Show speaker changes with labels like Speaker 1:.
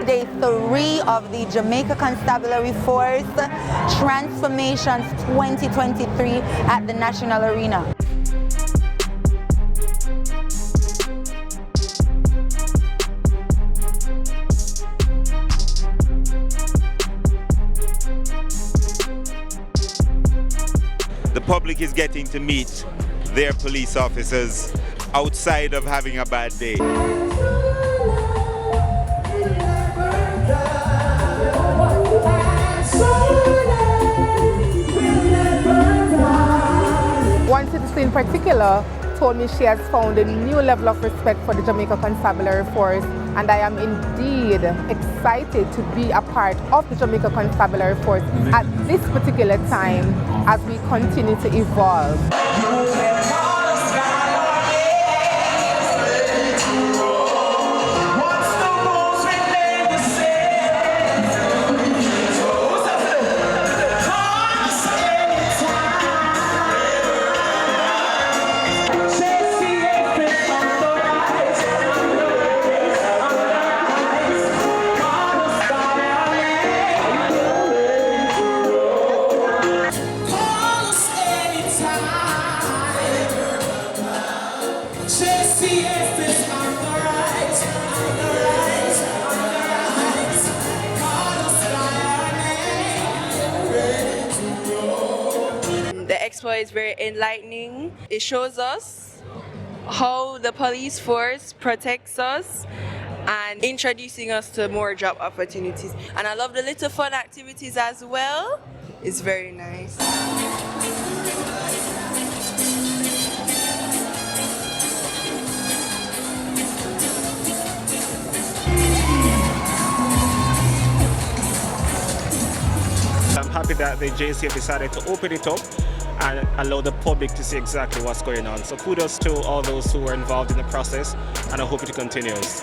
Speaker 1: Day 3 of the Jamaica Constabulary Force Transformations 2023 at the National Arena.
Speaker 2: The public is getting to meet their police officers outside of having a bad day.
Speaker 3: One citizen in particular told me she has found a new level of respect for the Jamaica Constabulary Force, and I am indeed excited to be a part of the Jamaica Constabulary Force at this particular time as we continue to evolve.
Speaker 4: JCF is on the rise, on the rise, on the rise. Call us by our name, ready to go.
Speaker 5: The Expo is very enlightening. It shows us how the police force protects us and introducing us to more job opportunities. And I love the little fun activities as well. It's very nice.
Speaker 6: I'm happy that the JCF decided to open it up and allow the public to see exactly what's going on. So kudos to all those who were involved in the process, and I hope it continues.